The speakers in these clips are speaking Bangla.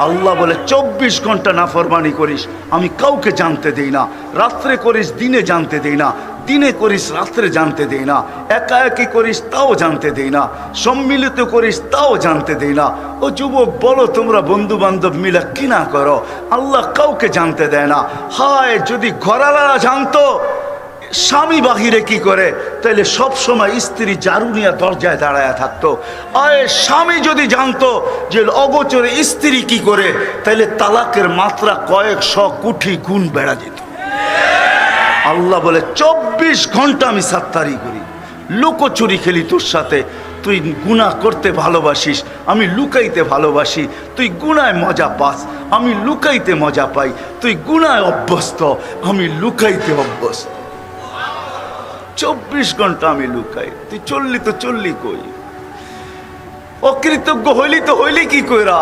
আল্লাহ বলে 24 ঘন্টা নাফরমানি করিস, আমি কাউকে জানতে দেই না। রাত্রে করিস, দিনে জানতে দেই না। দিনে করিস, রাত্রে জানতে দেই না। একা একই করিস, তাও জানতে দেই না। সম্মিলিত করিস, তাও জানতে দেই না। ও যুবক, বলো তোমরা বন্ধু বান্ধব মিলে কি না করো? আল্লাহ কাউকে জানতে দেয় না। হায় যদি ঘরালারা জানতো স্বামী বাহিরে কি করে, তাইলে সব সময় স্ত্রী ঝাড়ু নিয়ে দরজায় দাঁড়ায় থাকতো। আয় স্বামী যদি জানতো যে অগোচরে স্ত্রী কি করে, তাইলে তালাকের মাত্রা কয়েকশ কোটি গুণ বেড়া যেত। আল্লাহ বলে 24 ঘন্টা আমি সাত্তারি করি, লুকোচুরি খেলি তোর সাথে। তুই গুনাহ করতে ভালোবাসিস, আমি লুকাইতে ভালোবাসি। তুই গুনায় মজা পাস, আমি লুকাইতে মজা পাই। তুই গুনায় অভ্যস্ত, আমি লুকাইতে অভ্যস্ত। 24 ঘন্টা আমি লুকাই। তুই চললি তো চললি কই? অকৃতজ্ঞ হইলি তো হইলি কি কইরা?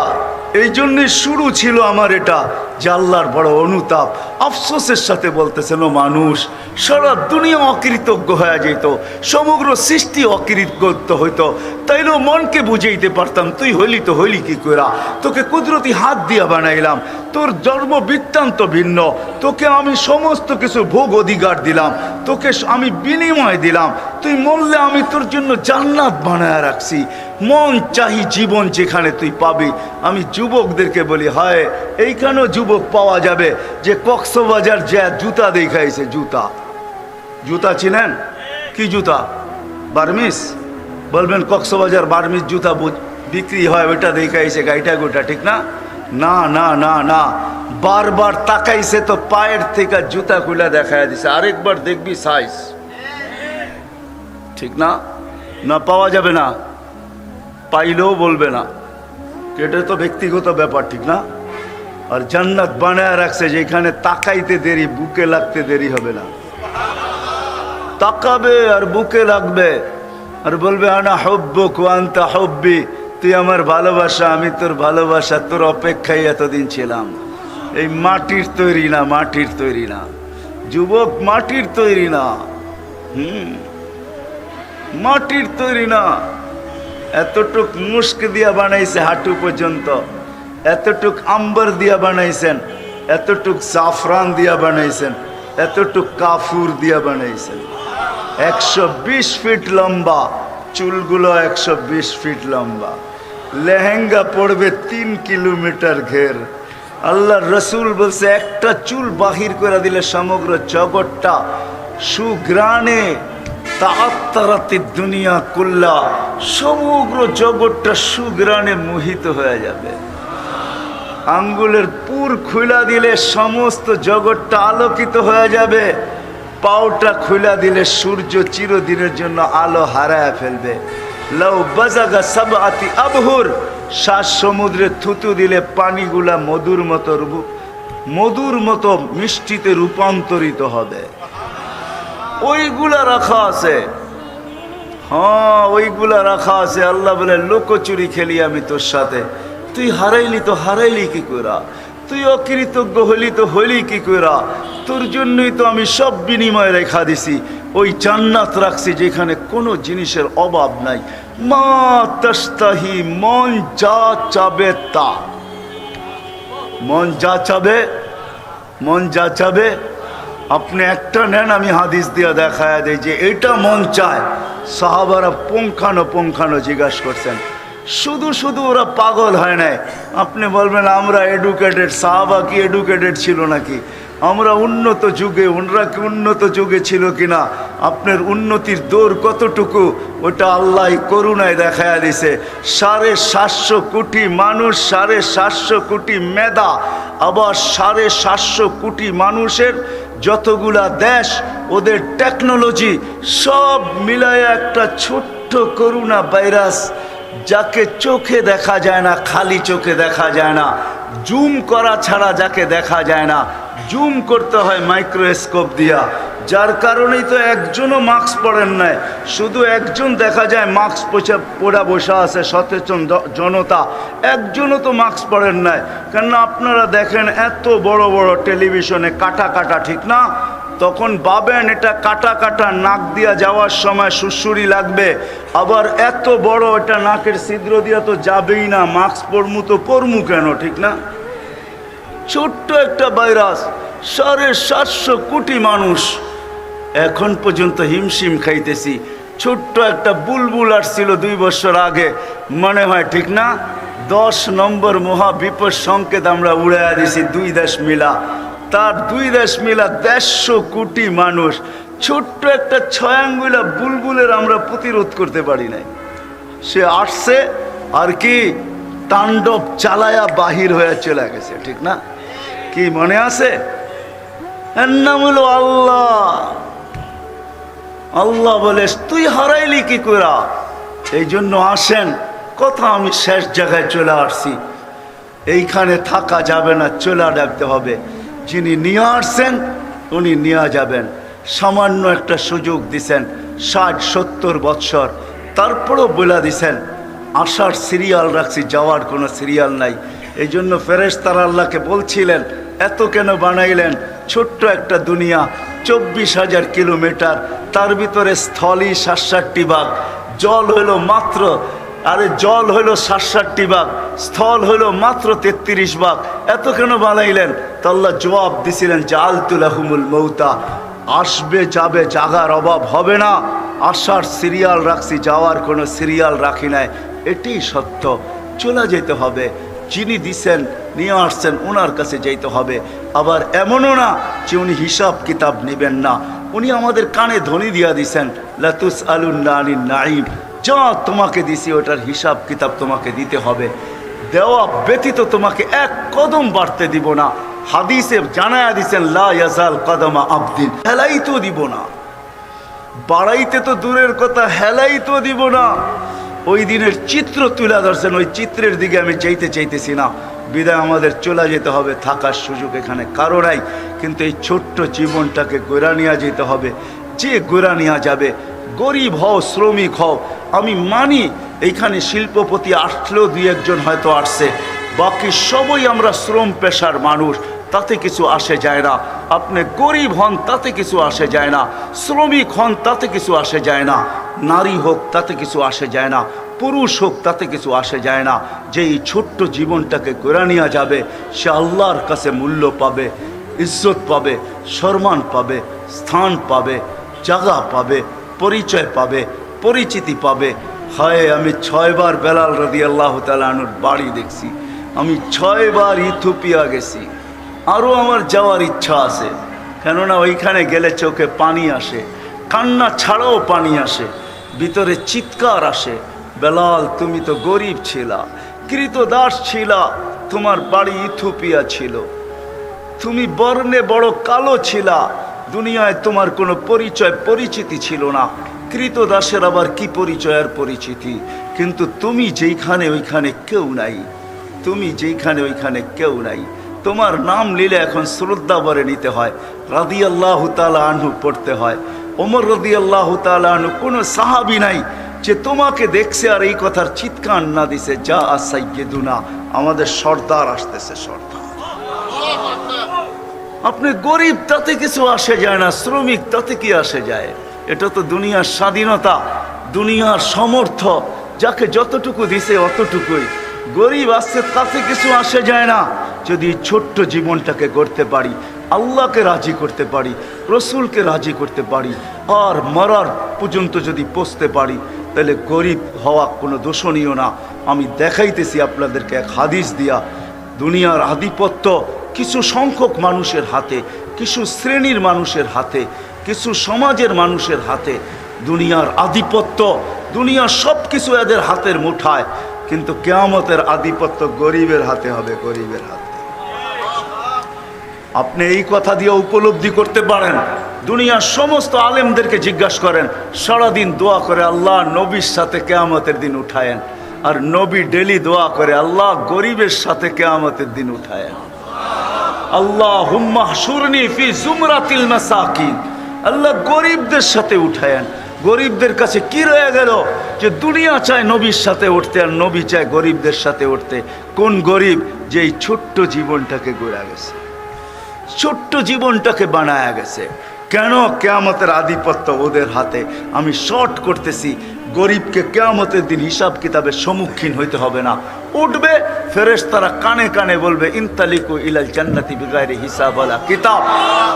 এই জন্যে শুরু ছিল আমার এটা, যে আল্লাহর বড় অনুতাপ। আফসোসের সাথে বলতেছেন, ও মানুষ, সারা দুনিয়া অকৃতজ্ঞ হয়ে যেত, সমগ্র সৃষ্টি অকৃতজ্ঞ হইতো, তাইলেও মনকে বুঝাইতে পারতাম তুই হইলি তো হইলি কি কইরা? তোকে কুদরতি হাত দিয়া বানাইলাম, তোর জন্ম বৃত্তান্ত ভিন্ন, তোকে আমি সমস্ত কিছু ভোগ অধিকার দিলাম, তোকে আমি বিনিময় দিলাম। তুই মরলে আমি তোর জন্য জান্নাত বানায় রাখছি। মন চাহি জীবন যেখানে তুই পাবি। আমি যুবকদেরকে বলি, হয় এইখানেও যুবক পাওয়া যাবে যে কক্সবাজার যে জুতা দেখাইছে। জুতা জুতা চিনেন? কি জুতা? বার্মিস। বলবেন কক্সবাজার বার্মিস জুতা বিক্রি হয়, ওইটা দেখাইছে গাইটা গোটা, ঠিক না? না না না না, বারবার তাকাইছে তো পায়ের থেকে জুতা খুলে দেখায় দিছে। আরেকবার দেখবি সাইজ, ঠিক না? না পাওয়া যাবে না, পাইলেও বলবে না। এটা তো ব্যক্তিগত ব্যাপার, ঠিক না? আর জান্নাত বানায় রাখছে যেখানে তাকাইতে দেরি, বুকে লাগতে দেরি হবে না। তাকাবে আর বুকে লাগবে আর বলবে, আনা হুব্বুক ওয়া আনতা হুব্বি, তুই আমার ভালোবাসা, আমি তোর ভালোবাসা, তোর অপেক্ষায় এতদিন ছিলাম। এই মাটির তৈরি না, মাটির তৈরি না যুবক, মাটির তৈরি না। মাটির তৈরি না। এতটুক মুস্ক দিয়া বানাইছে হাঁটু পর্যন্ত, এতটুক আম্বার দিয়া বানাইছেন, এতটুক জাফরান দিয়া বানাইছেন, এতটুক কাফুর দিয়া বানাইছেন। 120 ফিট লম্বা, চুলগুলো 120 ফিট লম্বা। লেহেঙ্গা পড়বে 3 কিলোমিটার ঘের। আল্লাহ রসুল বলছে, একটা চুল বাহির করে দিলে সমগ্র জগৎটা সুগ্রাণে তাআত্তারাতিদ দুনিয়া কুল্লা, সমগ্র জগৎটা সুগ্রাণে মোহিত হয়ে যাবে। আঙ্গুলের পুর খুলা দিলে সমস্ত জগৎটা আলোকিত হয়ে যাবে। পাওটা খুলা দিলে সূর্য চিরদিনের জন্য আলো হারায় ফেলবে। লাউ বাজাগা সাবআতি আবহুর, 7 সমুদ্রে থুতু দিলে পানিগুলা মধুর মতো মিষ্টিতে রূপান্তরিত হবে। ওইগুলা রাখা আছে, হ্যাঁ ওইগুলা রাখা আছে। আল্লাহ বলে, লোকচুরি খেলি আমি তোর সাথে, তুই হারাইলি তো হারাইলি কি কইরা? তুই অকৃতজ্ঞ হইলি তো হইলি কি কইরা? তোর জন্যই তো আমি সব বিনিময় রেখা দিছি। ওই জান্নাত রাখছি যেখানে কোনো জিনিসের অভাব নাই। মা তাস্তাহি, মন যা চাবে তা। মন যা চাবে, মন যা চাবে আপনি একটা নেন, আমি হাদিস দিয়ে দেখায় দেই যে এটা মন চায়। সাহাবারা পুঙ্খানো জিজ্ঞাসা করছেন, শুধু শুধু ওরা পাগল হয় নাই। আপনি বলবেন আমরা এডুকেটেড, সাহাবা কি এডুকেটেড ছিল নাকি? আমরা উন্নত যুগে, ওনারা কি উন্নত যুগে ছিল কিনা? আপনার উন্নতির দৌড় কতটুকু, ওটা আল্লাহ করুণায় দেখায়া দিছে। 750 কোটি মানুষ, 750 কোটি মেধা, আবার 750 কোটি মানুষের যতগুলা দেশ, ওদের টেকনোলজি সব মিলায় একটা ছোট্ট করুণা ভাইরাস, যাকে চোখে দেখা যায় না, খালি চোখে দেখা যায় না, জুম করা ছাড়া যাকে দেখা যায় না, জুম করতে হয় মাইক্রোস্কোপ দিয়া। যার কারণেই তো একজনও মাস্ক পরেন নাই, শুধু একজন দেখা যায় মাস্ক পরা বসা আছে, সচেতন জনতা, একজনও তো মাস্ক পরেন নাই। কেননা আপনারা দেখেন এত বড় বড় টেলিভিশনে কাটা কাটা, ঠিক না? তখন ভাবেন এটা কাটা কাটা, নাক দিয়া যাওয়ার সময় সুড়সুড়ি লাগবে, আবার এত বড় এটা নাকের ছিদ্র দিয়া তো যাবেই না, মাস্ক পরমু কেন, ঠিক না? ছোট্ট একটা ভাইরাস, 750 কোটি মানুষ এখন পর্যন্ত হিমশিম খাইতেছি। ছোট্ট একটা বুলবুল আসছিল 2 বছর আগে, মনে হয়, ঠিক না? 10 নম্বর মহাবিপদ সংকেত আমরা উড়াইয়া দিছি 2 দেশ মিলা। তার 2 দেশ মিলা 150 কোটি মানুষ, ছোট্ট একটা 6 আঙ্গুলা বুলবুলের আমরা প্রতিরোধ করতে পারি নাই। সে আসছে আর কি তাণ্ডব চালায়া বাহির হয়ে চলে গেছে, ঠিক না? কি মনে আছে? এর নাম হলো আল্লাহ। আল্লাহ বলে তুই হারাইলি কি করা? এই জন্য আসেন, কথা আমি শেষ জায়গায় চলে আসছি, এইখানে থাকা যাবে না, চলে ডাকতে হবে। যিনি নিয়ে আসছেন উনি নিয়ে যাবেন। সামান্য একটা সুযোগ দিছেন, 60-70 বৎসর, তারপরও বলে দিছেন আসার সিরিয়াল রাখছি, যাওয়ার কোনো সিরিয়াল নাই। এই জন্য ফেরেশতারা আল্লাহকে বলছিলেন এত কেন বানাইলেন? ছোট্ট একটা দুনিয়া, 24,000 কিলোমিটার, তার ভিতরে স্থলই 67 ভাগ, জল হইল মাত্র, জল হইল 67 ভাগ, স্থল হইল মাত্র 33 ভাগ, এত কেন বানাইলেন? তো আল্লাহ জবাব দিছিলেন জাআলতু লাহুমুল মৌতা, আসবে যাবে, জাগার অভাব হবে না। আসার সিরিয়াল রাখছি, যাওয়ার কোনো সিরিয়াল রাখি নাই, এটি সত্য। চলে যেতে হবে, যিনি দিছেন নিয়ে আসছেন ওনার কাছে যেতে হবে। আবার এমনও না যে উনি হিসাব কিতাব নেবেন না, উনি আমাদের কানে ধ্বনি দিয়া দিছেন লাতুস আলুন্না আনিন নাঈম, যা তোমাকে দিছি ওটার হিসাব কিতাব তোমাকে দিতে হবে। দেওয়া ব্যতীত তোমাকে এক কদম বাড়তে দিব না। হাদিসে জানায়া দিছেন লা ইয়াজাল কদমা আবদিন, হেলাইতো দিব না, বাড়াইতে তো দূরের কথা, হেলাইতো দিব না। ওই দিনের চিত্র তুলে ধরছেন, ওই চিত্রের দিকে আমি চাইতেছি না। বিদায় আমাদের চলে যেতে হবে, থাকার সুযোগ এখানে কারো নাই। কিন্তু এই ছোট্ট জীবনটাকে গড়া নিয়ে যেতে হবে। যে গড়া নেওয়া যাবে, গরিব হও শ্রমিক হও, আমি মানি এইখানে শিল্পপতি আসলেও 2-1 জন হয়তো আসছে, বাকি সবই আমরা শ্রম পেশার মানুষ, তাতে কিছু আসে যায় না। আপনি গরিব হন তাতে কিছু আসে যায় না, শ্রমিক হন তাতে কিছু আসে যায় না, নারী হোক তাতে কিছু আসে যায় না, পুরুষ হোক তাতে কিছু আসে যায় না। যে এই ছোট্ট জীবনটাকে গড়া নেওয়া যাবে, সে আল্লাহর কাছে মূল্য পাবে, ইজ্জত পাবে, সম্মান পাবে, স্থান পাবে, জায়গা পাবে, পরিচয় পাবে, পরিচিতি পাবে। হায়, আমি 6 বার বেলাল রাদিয়াল্লাহু তাআলা আনহুর বাড়ি দেখছি, আমি 6 বার ইথিওপিয়া গেছি, আরও আমার যাওয়ার ইচ্ছা আছে। কেননা ওইখানে গেলে চোখে পানি আসে, কান্না ছাড়াও পানি আসে, ভিতরে চিৎকার আসে। বেলাল, তুমি তো গরিব ছিলা, কৃতদাস ছিলা, তোমার বাড়ি ইথিওপিয়া ছিল, তুমি বর্ণে বড় কালো ছিলা, দুনিয়ায় তোমার কোনো পরিচয় পরিচিতি ছিল না। কৃতদাসের আবার কি পরিচয় আর পরিচিতি? কিন্তু তুমি যেইখানে ওইখানে কেউ নাই, তুমি যেইখানে ওইখানে কেউ নাই। তোমার নাম নিলে এখন শ্রদ্ধা ভরে নিতে হয়, রাদিয়াল্লাহু তাআলা আনহু পড়তে হয়। ওমর রাদিয়াল্লাহু তাআলা আনহু, কোনো সাহাবী নাই যে তোমাকে দেখছে আর এই কথার চিৎকার না দিছে যা সাইয়্যিদুনা, আমাদের সর্দার আসতেছে, সর্দার। আপনি গরিব তাতে কিছু আসে যায় না, শ্রমিক তাতে কি আসে যায়? এটা তো দুনিয়ার স্বাধীনতা, দুনিয়ার সমর্থ, যাকে যতটুকু দিছে অতটুকুই। গরিব আসছে তাতে কিছু আসে যায় না। যদি ছোট্ট জীবনটাকে গড়তে পারি, আল্লাহকে রাজি করতে পারি, রসুলকে রাজি করতে পারি, আর মরার পর্যন্ত যদি পৌঁছতে পারি, তাহলে গরিব হওয়া কোনো দোষণীয় না। আমি দেখাইতেছি আপনাদেরকে এক হাদিস দিয়া। দুনিয়ার আধিপত্য কিছু সংখ্যক মানুষের হাতে, কিছু শ্রেণীর মানুষের হাতে, কিছু সমাজের মানুষের হাতে। দুনিয়ার আধিপত্য, দুনিয়ার সব কিছু এদের হাতের মুঠায়, কিন্তু কিয়ামতের আধিপত্য গরিবের হাতে হবে, গরিবের হাতে। আপনি এই কথা দিয়ে উপলব্ধি করতে পারেন। দুনিয়ার সমস্ত আলেমদেরকে জিজ্ঞাসা করেন, সারাদিন দোয়া করে আল্লাহ নবীর সাথে কিয়ামতের দিন উঠায়েন, আর নবী ডেলি দোয়া করে আল্লাহ গরিবের সাথে কিয়ামতের দিন উঠায়েন। আল্লাহুম্মা হশুরনি ফি জুমরাতিল মাসাকিন, আল্লাহ গরিবদের সাথে উঠায়েন। গরিবদের কাছে কি রয়ে গেল যে দুনিয়া চায় নবীর সাথে উঠতে, আর নবী চায় গরিবদের সাথে উঠতে? কোন গরিব? যে এই ছোট্ট জীবনটাকে গড়া গেছে, ছোট্ট জীবনটাকে বানায়া গেছে। কেন? কিয়ামতের আধিপত্য ওদের হাতে। আমি শর্ট করতেছি, গরিবকে কিয়ামতের দিন হিসাব কিতাবের সম্মুখীন হইতে হবে না। উঠবে ফেরেশতারা কানে কানে বলবে, ইনতালিকু ইলাল জান্নাতি বিগাইরি হিসাব ওয়ালা কিতাব,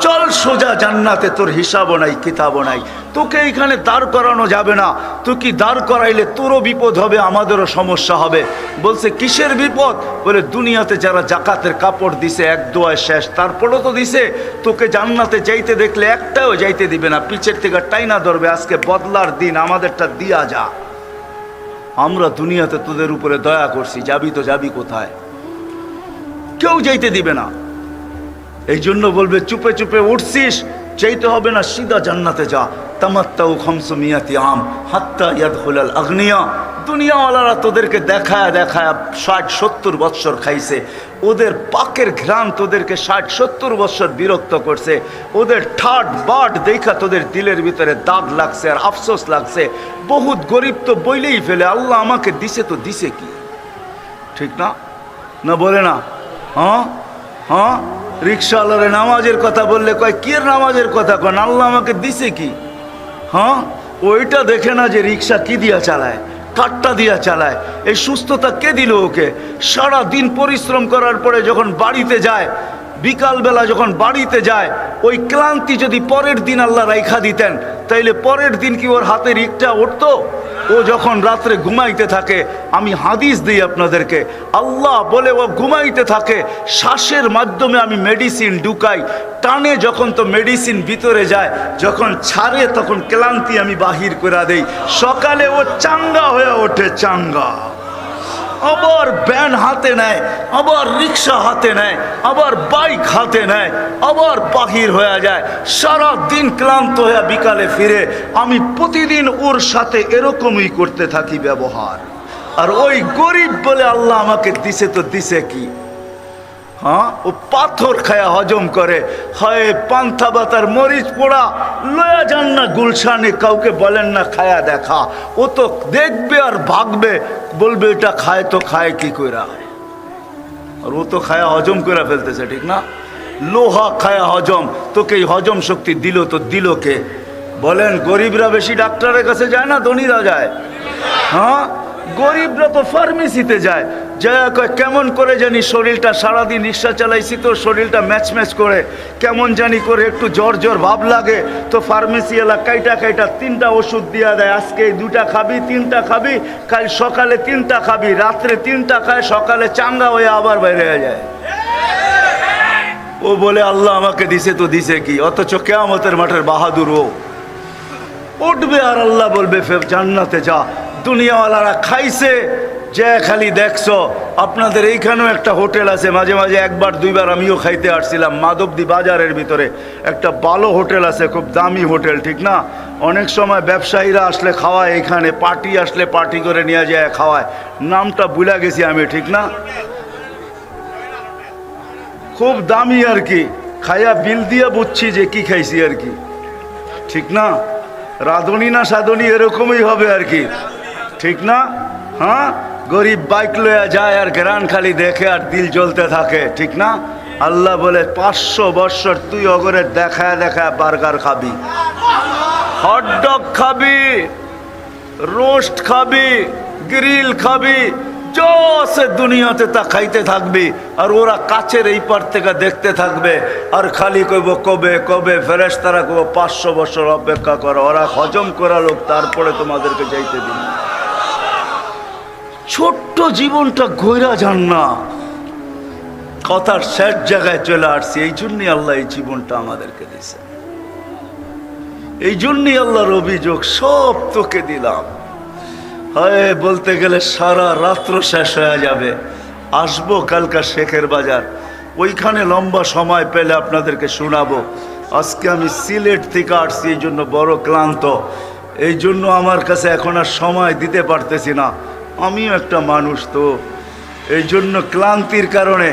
চল সোজা জান্নাতে, তোর হিসাবও নাই কিতাবও নাই। তোকে এখানে দাঁড় করানো যাবে না। তুই কি দাঁড় করাইলে তোরও বিপদ হবে, আমাদেরও সমস্যা হবে। বলছে কিসের বিপদ? বলে দুনিয়াতে যারা জাকাতের কাপড় দিছে এক দোয়ায় শেষ, তারপরও তো দিছে। তোকে জান্নাতে যাইতে দেখলে একটাও যাইতে দিবে না, পিছের থেকে টাইনা ধরবে, আজকে বদলার দিন, আমাদেরটা দিয়া যা। আমরা দুনিয়াতে তোদের উপরে দয়া করছি, যাবি তো যাবি কোথায়? কেউ যাইতে দিবে না। এই জন্য বলবে চুপে চুপে উঠছিস, চাইতে হবে না, সিধা জান্নাতে যা। তামাত্তাউ খামসুমিয়াতি আম হাত্তা ইয়াদখুলাল আগনিয়া। দুনিয়াওয়ালারা তোদেরকে দেখায় দেখায় 60-70 বৎসর খাইছে, ওদের পাকের ঘ্রাণ তোদেরকে 60-70 বৎসর বিরক্ত করছে। ওদের ঠাট বাট দেখা তোদের দিলের ভিতরে দাগ লাগছে আর আফসোস লাগছে। বহুত গরিব তো বইলেই ফেলে, আল্লাহ আমাকে দিছে তো দিছে কি? ঠিক না? না বলে না? হ্যাঁ হ্যাঁ, রিক্সাওয়ালারে নামাজের কথা বললে কয় কি নামাজের কথা কন, আল্লাহ আমাকে দিছে কি? হ্যাঁ, ওইটা দেখে না যে রিক্সা কি দিয়া চালায়, কাঠটা দিয়া চালায়। এই সুস্থতা কে দিল ওকে? সারা দিন পরিশ্রম করার পরে যখন বাড়িতে যায়, বিকালবেলা যখন বাড়িতে যায়, ওই ক্লান্তি যদি পরের দিন আল্লাহ রাইখা দিতেন, তাইলে পরের দিন কি ওর হাতে রিক্সা উঠতো? ও যখন রাত্রে ঘুমাইতে থাকে, আমি হাদিস দিই আপনাদেরকে, আল্লাহ বলে ও ঘুমাইতে থাকে, শ্বাসের মাধ্যমে আমি মেডিসিন ঢুকাই, টানে যখন তো মেডিসিন ভিতরে যায়, যখন ছাড়ে তখন ক্লান্তি আমি বাহির করে দেই। সকালে ও চাঙ্গা হয়ে ওঠে, চাঙ্গা। আবার ভ্যান হাতে নেয়, আবার রিক্সা হাতে নেয়, আবার বাইক হাতে নেয়, আবার বাহির হয়ে যায়। সারা দিন ক্লান্ত হয়ে বিকালে ফিরে। আমি প্রতিদিন ওর সাথে এরকমই করতে থাকি ব্যবহার। আর ওই গরিব বলে আল্লাহ আমাকে দিছে তো দিছে কি? হ্যাঁ, ও পাথর খায়া হজম করে। হয় পান্থা বাতার মরিচ পোড়া লয়া যান না গুলশানে, কাউকে বলেন না খায়া দেখা। ও তো দেখবে আর ভাগবে, বলবে এটা খায় তো খায় কি কইরা। আর ও তো খায়া হজম করে ফেলতেছে, ঠিক না? লোহা খায়া হজম, তোকে এই হজম শক্তি দিল তো দিল কে? বলেন, গরিবরা বেশি ডাক্তারের কাছে যায় না ধনীরা যায়? হ্যাঁ, গরিবরা তো ফার্মেসিতে যায়, যায় কয় কেমন করে জানি শরীরটা, সারাদিন রিক্সা চালাইছি তো শরীরটা ম্যাচ ম্যাচ করে, কেমন জানি করে একটু জ্বর জ্বর ভাব লাগে, তো ফার্মেসি এলা কাইটা কাইটা 3টা ওষুধ দিয়া দেয়। আজকে এই 2টা খাবি, 3টা খাবি, কাল সকালে 3টা খাবি, রাত্রে 3টা খায়, সকালে চাঙ্গা হয়ে আবার বাইরে হয়ে যায়। ও বলে আল্লাহ আমাকে দিছে তো দিছে কি? অথচ কিয়ামতের মাঠের বাহাদুর ও। উঠবে আর আল্লাহ বলবে ফের জান্নাতে যা। দুনিয়াওয়ালারা খাইছে যে খালি দেখছো। আপনাদের এইখানেও একটা হোটেল আছে, মাঝে মাঝে 1-2বার আমিও খাইতে আসছিলাম, মাধবদী বাজারের ভিতরে একটা ভালো হোটেল আছে, খুব দামি হোটেল, ঠিক না? অনেক সময় ব্যবসায়ীরা আসলে খাওয়ায়, এখানে পার্টি আসলে পার্টি করে নিয়ে যায় খাওয়ায়, নামটা ভুলে গেছি আমি, ঠিক না? খুব দামি আর কি, খাইয়া বিল দিয়ে বুঝছি যে কি খাইছি আর কি, ঠিক না? রাঁধুনি না সাধুনি এরকমই হবে আর কি, ঠিক না? হ্যাঁ, গরিব বাইক লইয়া যায় আর গ্রান খালি দেখে আর দিল জ্বলতে থাকে, ঠিক না? আল্লাহ বলে 500 বৎসর তুই অগরে দেখায় দেখায় বার্গার খাবি, হটডগ খাবি, রোস্ট খাবি, গ্রিল খাবি, যা আছে দুনিয়াতে তা খাইতে থাকবি। আর ওরা কাছের এই পার থেকে দেখতে থাকবে আর খালি কইব কবে কবে ফেরেশতারা কইব 500 বছর অপেক্ষা করো, ওরা হজম করা লোক, তারপরে তোমাদেরকে যাইতে দিন। ছোট্ট জীবনটা ঘুরা যান না, কথার শেষ জায়গায় চলে আসছি। এই জন্যই আল্লাহ এই জীবনটা আমাদেরকে দিয়েছে, এই জন্যই আল্লাহর অভিযোগ সব তোকে দিলাম। হয় বলতে গেলে সারা রাত্র শেষ হয়ে যাবে। আসবো কালকা শেখের বাজার, ওইখানে লম্বা সময় পেলে আপনাদেরকে শোনাবো। আজকে আমি সিলেট থেকে আসছি, এই জন্য বড় ক্লান্ত, এই জন্য আমার কাছে এখন আর সময় দিতে পারতেছি না। আমিও একটা মানুষ তো, এই জন্য ক্লান্তির কারণে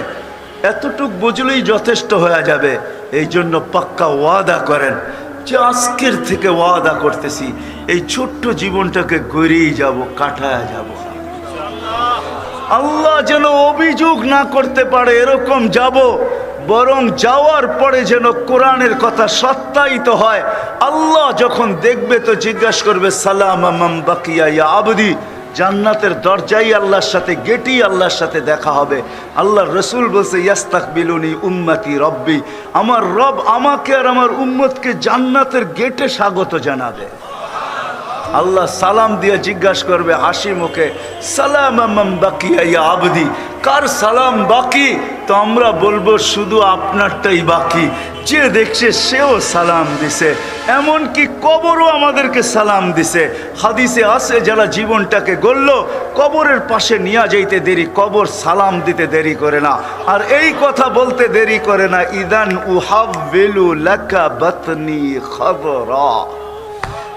এতটুক বুঝলেই যথেষ্ট হয়ে যাবে। এই জন্য পাক্কা ওয়াদা করেন যে আজকের থেকে ওয়াদা করতেছি এই ছোট্ট জীবনটাকে গড়িয়ে যাব, কাটায় যাব। আল্লাহ যেন অভিযোগ না করতে পারে এরকম যাব। বরং যাওয়ার পরে যেন কোরআনের কথা সত্যায়িত হয়। আল্লাহ যখন দেখবে তো জিজ্ঞাসা করবে সালাম আমান বাকিয়া ইয়া আবদি। জান্নাতের দরজাই আল্লাহর সাথে, গেটই আল্লাহর সাথে দেখা হবে। আল্লাহর রসুল বলছে ইয়াস্তাকবিলুনি উম্মতি রব্বি, আমার রব আমাকে আর আমার উম্মতকে জান্নাতের গেটে স্বাগত জানাবে। আল্লাহ সালাম দিয়ে জিজ্ঞাসা করবে হাসি মুখে সালাম আমান বাকিয়া ইয়া আবদি, কার সালাম বাকি? তো আমরা বলবো শুধু আপনারটাই বাকি। যে দেখছে সেও সালাম দিছে, এমনকি কবরও আমাদেরকে সালাম দিছে। হাদিসে আছে যারা জীবনটাকে গড়ল কবরের পাশে নিয়ে যাইতে দেরি, কবর সালাম দিতে দেরি করে না। আর এই কথা বলতে দেরি করে না, ইদান উহাব্বিলু লাকা বাতনি খাদরা,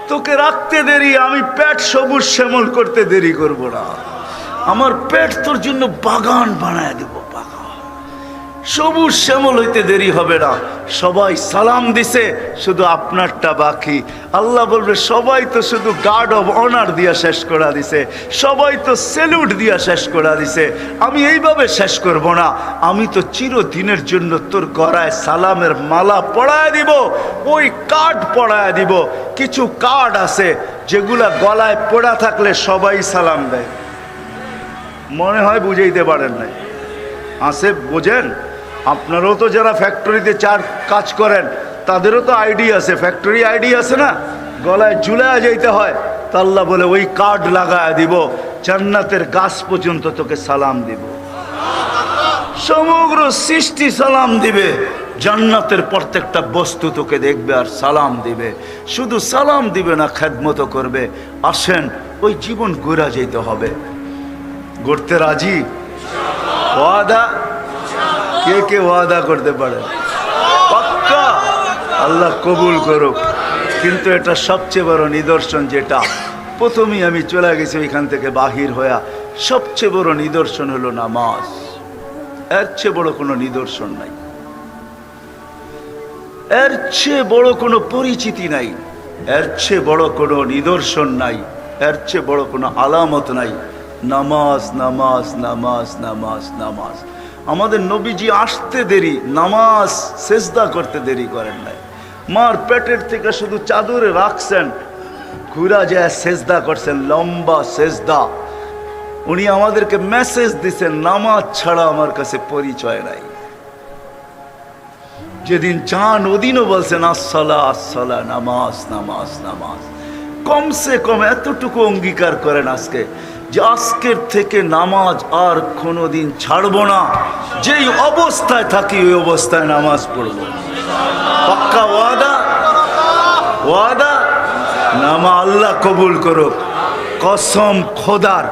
তোকে রাখতে দেরি, আমি পেট সবুজ শ্যামল করতে দেরি করব না। আমার পেট তোর জন্য বাগান বানায় দেব, বাগান সবুজ শ্যামল হইতে দেরি হবে না। সবাই সালাম দিছে, শুধু আপনারটা বাকি। আল্লাহ বলবে সবাই তো শুধু গার্ড অব অনার দিয়া শেষ করা দিছে, সবাই তো স্যালুট দিয়া শেষ করা দিছে, আমি এইভাবে শেষ করব না। আমি তো চিরদিনের জন্য তোর গলায় সালামের মালা পরায় দিব, ওই কার্ড পরায় দিব। কিছু কার্ড আছে যেগুলা গলায় পড়া থাকলে সবাই সালাম দেয়, মনে হয় বুঝাইতে পারেন নাই, আছে বোঝেন? আপনারাও তো যারা ফ্যাক্টরিতে কাজ করেন তাদেরও তো আইডি আছে, ফ্যাক্টরি আইডি আছে না, গলায় ঝুলায় যাইতে হয়। তা আল্লাহ বলে ওই কার্ড লাগায় দিব, জান্নাতের গাছ পর্যন্ত তোকে সালাম দিব, সমগ্র সৃষ্টি সালাম দিবে, জান্নাতের প্রত্যেকটা বস্তু তোকে দেখবে আর সালাম দিবে। শুধু সালাম দিবে না, খেদমত করবে। আসেন ওই জীবন গড়া যেতে হবে। গড়তে রাজি? ওয়াদা? কে কে ওয়াদা করতে পারে? পাক্কা? আল্লাহ কবুল করুক। কিন্তু এটা সবচেয়ে বড় নিদর্শন, যেটা প্রথমেই আমি চলে গেছি ওইখান থেকে বাহির হইয়া, সবচেয়ে বড় নিদর্শন হলো নামাজ। এর চেয়ে বড় কোনো নিদর্শন নাই, এর চেয়ে বড় কোনো পরিচিতি নাই, এর চেয়ে বড় কোনো নিদর্শন নাই, এর চেয়ে বড় কোনো আলামত নাই। নামাজ, নামাজ, নামাজ, নামাজ, নামাজ। আমাদের নবীজি আসতে দেরি, নামাজ সেজদা করতে দেরি করেন নাই। মার পেটের থেকে শুধু চাদরে রাখছেন, ঘুরা যায় সেজদা করছেন, লম্বা সেজদা। উনি আমাদেরকে মেসেজ দিচ্ছেন নামাজ ছাড়া আমার কাছে পরিচয় নাই। যেদিন চান ওদিনও বলছেন আসসালা আসসালা, নামাজ নামাজ নামাজ। কমসে কম এতটুকু অঙ্গীকার করেন আজকে যে আজকের থেকে নামাজ আর কোনোদিন ছাড়বো না, যেই অবস্থায় থাকি ওই অবস্থায় নামাজ পড়ব। পাক্কা ওয়াদা? ওয়াদা? নামা আল্লাহ কবুল করুক। কসম খোদার,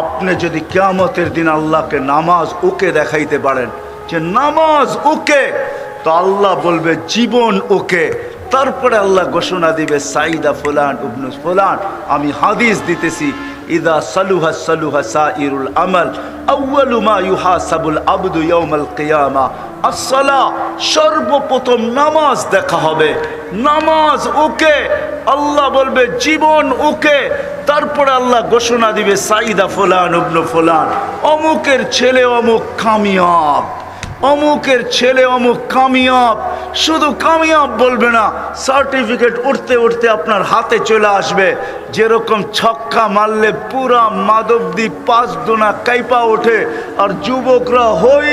আপনি যদি কিয়ামতের দিন আল্লাহকে নামাজ ওকে দেখাইতে পারেন যে নামাজ ওকে, তো আল্লাহ বলবে জীবন ওকে। তারপরে আল্লাহ ঘোষণা দিবে সাইদা ফুলান ইবনু ফুলান, আমি হাদিস দিতেছি, ইদা সালুহা সালুহা সাইরুল আমাল আউয়ালু মা ইউহাসাবুল আবদু ইয়াউমাল কিয়ামা আসসালাহ। সর্বপ্রথম নামাজ দেখা হবে, নামাজ ওকে, আল্লাহ বলবে জীবন ওকে। তারপরে আল্লাহ ঘোষণা দিবে সাইদা ফুলান ইবনু ফুলান, অমুকের ছেলে অমুক কামিয়াব, অমুকের ছেলে অমুক কামিয়াব। শুধু কামিয়াব বলবে না, সার্টিফিকেট উঠতে উঠতে আপনার হাতে চলে আসবে। যেরকম ছক্কা মারলে পুরা মাধবদ্বীপ 5 দুনা কাইপা ওঠে, আর যুবকরা হই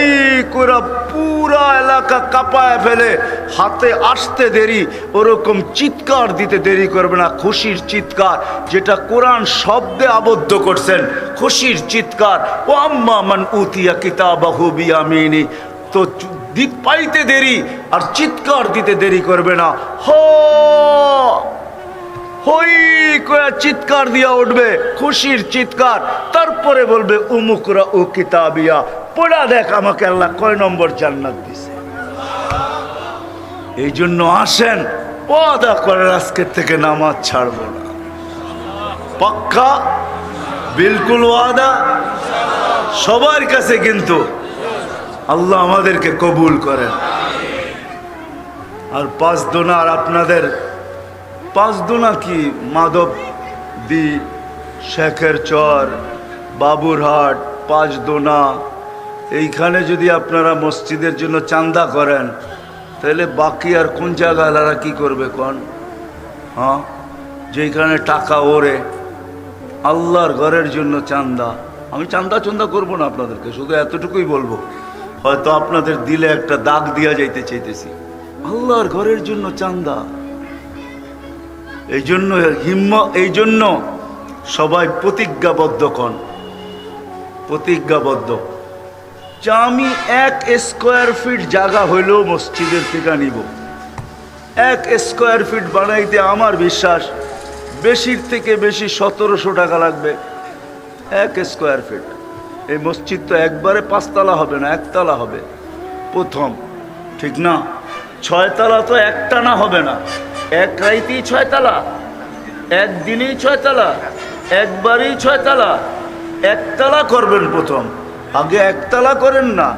করে পুরা এলাকা কাঁপায় ফেলে, হাতে আসতে দেরি, ওরকম চিৎকার দিতে দেরি করবে না। খুশির চিৎকার, যেটা কোরআন শব্দে আবদ্ধ করছেন, খুশির চিৎকার। ও আম্মা মান উতিয়া কিতাবাহু বিয়ামিনি, তো দিক পাইতে দেরি আর চিৎকার দিতে দেরি করবে না। হই কয়া চিৎকার দিয়া উঠবে, খুশির চিৎকার। তারপরে বলবে উমুকরা ও কিতাবিয়া, পড়া দেখ আমাকে আল্লাহ কয় নম্বর জান্নাত দিছে। এই জন্য আসেন ওয়াদা করেন আজকের থেকে নামাজ ছাড়বো না। পাক্কা? বিলকুল ওয়াদা সবার কাছে, কিন্তু আল্লাহ আমাদেরকে কবুল করেন। আর 5 দোনা, আর আপনাদের 5 দোনা কি মাধবদী, শেখের চর, বাবুরহাট, 5 দোনা, এইখানে যদি আপনারা মসজিদের জন্য চাঁদা করেন, তাহলে বাকি আর কোন জায়গায় কি করবে কোন? হ্যাঁ, যেখানে টাকা ওরে আল্লাহর ঘরের জন্য চাঁদা। আমি চাঁদা করব না আপনাদেরকে, শুধু এতটুকুই বলবো, হয়তো আপনাদের দিলে একটা দাগ দিয়া যাইতে চাইতেছি। আল্লাহর ঘরের জন্য চাঁদা, এই জন্য সবাই প্রতিজ্ঞাবদ্ধ কন, প্রতিজ্ঞাবদ্ধ যে আমি 1 স্কোয়ার ফিট জায়গা হইলেও মসজিদের থেকে নিব। 1 স্কোয়ার ফিট বানাইতে আমার বিশ্বাস বেশির থেকে বেশি 1700 টাকা লাগবে। 1 স্কোয়ার ফিট। এই মসজিদ তো একবারে 5 তলা হবে না, 1 তলা হবে প্রথম, ঠিক না? 6 তলা তো একটানা হবে না, এক রাইতেই 6 তলা, একদিনেই 6 তলা, একবারেই 6 তলা। 1 তলা করবেন প্রথম, আগে 1 তলা করেন না।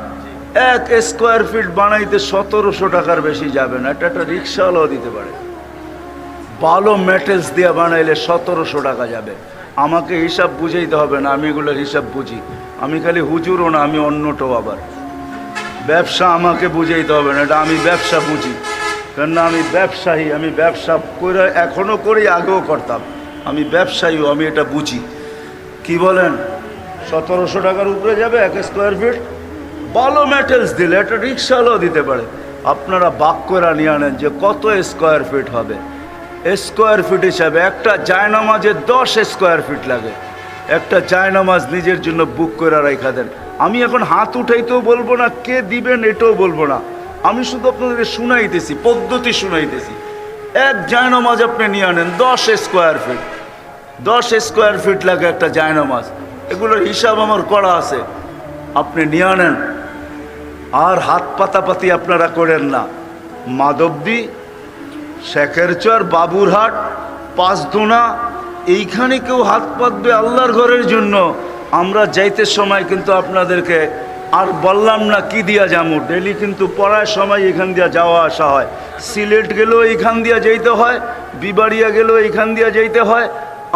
1 স্কোয়ার ফিট বানাইতে 1700 টাকার বেশি যাবে না, এটা একটা রিক্সাওয়ালাও দিতে পারে। ভালো মেটেলস দিয়ে বানাইলে 1700 টাকা যাবে। আমাকে হিসাব বুঝাইতে হবে না, আমি এগুলোর হিসাব বুঝি। আমি খালি হুজুরও না, আমি অন্যটাও আবার। ব্যবসা আমাকে বুঝাইতে হবে না, এটা আমি ব্যবসা বুঝি, কেননা আমি ব্যবসায়ী। আমি ব্যবসা করে এখনও করি, আগেও করতাম। আমি ব্যবসায়ীও, আমি এটা বুঝি। কি বলেন? 1700 টাকার উপরে যাবে 1 স্কোয়ার ফিট। ভালো মেটেলস দিলে একটা রিক্সাওয়ালাও দিতে পারে। আপনারা বাক করে নিয়ে আনেন যে কত স্কোয়ার ফিট হবে। স্কোয়ার ফিট হিসাবে একটা জায়নামাজে 10 স্কোয়ার ফিট লাগে। একটা জায়নামাজ নিজের জন্য বুক করে রাখা দেন। আমি এখন হাত উঠাইতেও বলবো না, কে দিবেন এটাও বলবো না। আমি শুধু আপনাদেরকে শুনাইতেছি, পদ্ধতি শুনাইতেছি। এক জায়নামাজ আপনি নিয়ে আনেন 10 স্কোয়ার ফিট। 10 স্কোয়ার ফিট লাগে একটা জায়নামাজ। এগুলোর হিসাব আমার করা আছে, আপনি নিয়ে আনেন। আর হাত পাতাপাতি আপনারা করেন না। মাধবদী, শেখেরচর, বাবুরহাট, পাঁচদোনা, এইখানে কেউ হাত পাতবে আল্লাহর ঘরের জন্য। আমরা যাইতে সময় কিন্তু আপনাদেরকে আর বললাম না কি দিয়া যাবো। ডেলি কিন্তু পড়ার সময় এখান দিয়া যাওয়া আসা হয়। সিলেট গেলেও এইখান দিয়া যাইতে হয়, বিবাড়িয়া গেলেও এইখান দিয়া যাইতে হয়,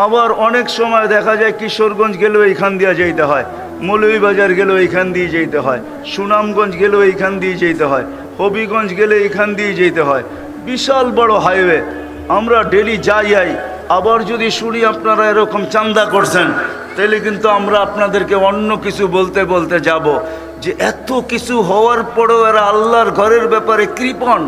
আবার অনেক সময় দেখা যায় কিশোরগঞ্জ গেলেও এইখান দিয়া যাইতে হয়, মৌলভীবাজার গেলেও এইখান দিয়ে যেতে হয়, সুনামগঞ্জ গেলেও এইখান দিয়ে যেতে হয়, হবিগঞ্জ গেলে এইখান দিয়ে যেতে হয়। বিশাল বড় হাইওয়ে, আমরা ডেলি যাই। আবার যদি শুনি আপনারা এরকম চাঁদা করছেন, তাহলে কিন্তু আমরা আপনাদেরকে অন্য কিছু বলতে বলতে যাব যে এত কিছু হওয়ার পরেও এরা আল্লাহর ঘরের ব্যাপারে কৃপণ।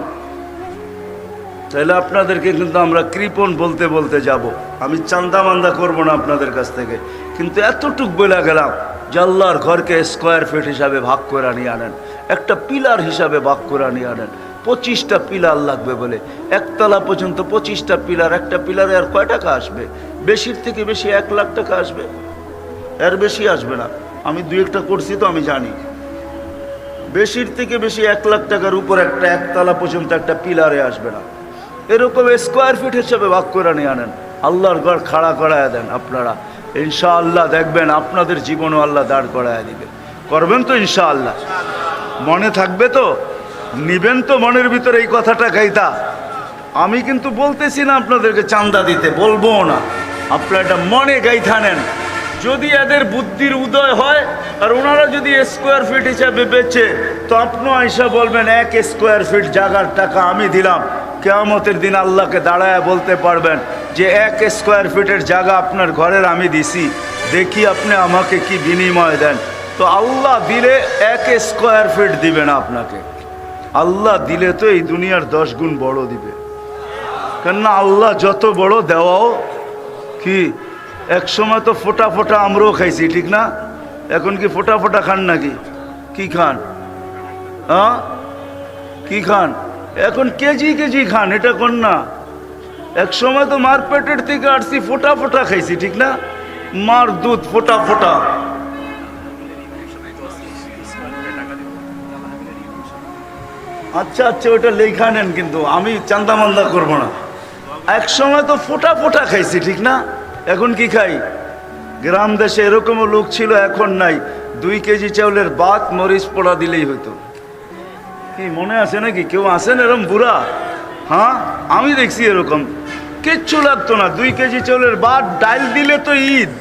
তাহলে আপনাদেরকে কিন্তু আমরা কৃপণ বলতে বলতে যাব। আমি চাঁদা মান্দা করবো না আপনাদের কাছ থেকে, কিন্তু এতটুক বলে গেলাম যে আল্লাহর ঘরকে স্কোয়ার ফিট হিসাবে ভাগ করে নিয়ে আনেন, একটা পিলার হিসাবে ভাগ করে নিয়ে আনেন। 25টা পিলার লাগবে বলে, 1 তলা পর্যন্ত 25টা পিলার। একটা পিলারে আর কয় টাকা আসবে? বেশির থেকে বেশি 1 লাখ টাকা আসবে, এর বেশি আসবে না। আমি 2-1টা করছি তো আমি জানি। বেশির থেকে বেশি 1 লাখ টাকার উপর একটা 1 তলা পর্যন্ত একটা পিলারে আসবে না। এরকম স্কোয়ার ফিট হিসাবে ভাগ করে নিয়ে আনেন, আল্লাহর ঘর খাড়া করায় দেন। আপনারা ইনশাআল্লাহ দেখবেন আপনাদের জীবনও আল্লাহ দাঁড় করায় দিবে। করবেন তো ইনশাআল্লাহ? মনে থাকবে তো? নিবেন তো মনের ভিতরে এই কথাটা গাইতা? আমি কিন্তু বলতেছি না আপনাদেরকে চাঁদা দিতে, বলবো না। আপনারা এটা মনে গাইথা নেন। যদি এদের বুদ্ধির উদয় হয় আর ওনারা যদি স্কোয়ার ফিট হিসাবে বেচে, তো আপনিও আইসা বলবেন 1 স্কোয়ার ফিট জায়গার টাকা আমি দিলাম। কিয়ামতের দিন আল্লাহকে দাঁড়ায় বলতে পারবেন যে 1 স্কোয়ার ফিটের জায়গা আপনার ঘরের আমি দিছি, দেখি আপনি আমাকে কি বিনিময় দেন। তো আল্লাহ দিলে 1 স্কোয়ার ফিট দিবে না আপনাকে, আল্লাহ দিলে তো এই দুনিয়ার 10 গুণ বড় দিবে। কেননা আল্লাহ যত বড় দেওয়াও কি, এক সময় তো ফোটা ফোটা আমরাও খাইছি, ঠিক না? এখন কি ফোটা ফোটা খান নাকি? কি খান? হ্যাঁ, কি খান? এখন কেজি কেজি খান, এটা কোন না। এক সময় তো মার পেটের থেকে আসছি, ফোটা ফোটা খাইছি, ঠিক না? মার দুধ ফোটা ফোটা। আচ্ছা আচ্ছা, ওটা লেখা নেন, কিন্তু আমি চান্দা মান্দা করবো না। এক সময় তো ফোটা ফোটা খাইছি, ঠিক না? এখন কি খাই? গ্রাম দেশে এরকমও লোক ছিল, এখন নাই। 2 কেজি চাউলের ভাত মরিচ পোড়া দিলেই হইতো। কি মনে আছে নাকি? কেউ আসেন এরকম বুড়া? হ্যাঁ, আমি দেখছি এরকম। কিচ্ছু লাগতো না, 2 কেজি চাউলের ভাত, ডাল দিলে তো ঈদ,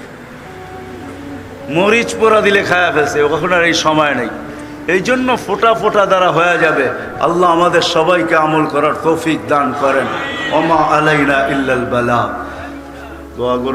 মরিচ পোড়া দিলে খায়া ফেলছে। ওখানে আর এই সময় নেই। এই জন্য ফোঁটা ফোঁটা দ্বারা হয়ে যাবে। আল্লাহ আমাদের সবাইকে আমল করার তৌফিক দান করেন। ওমা আলাইনা ইল্লাল বালাগ। দোয়া করুন।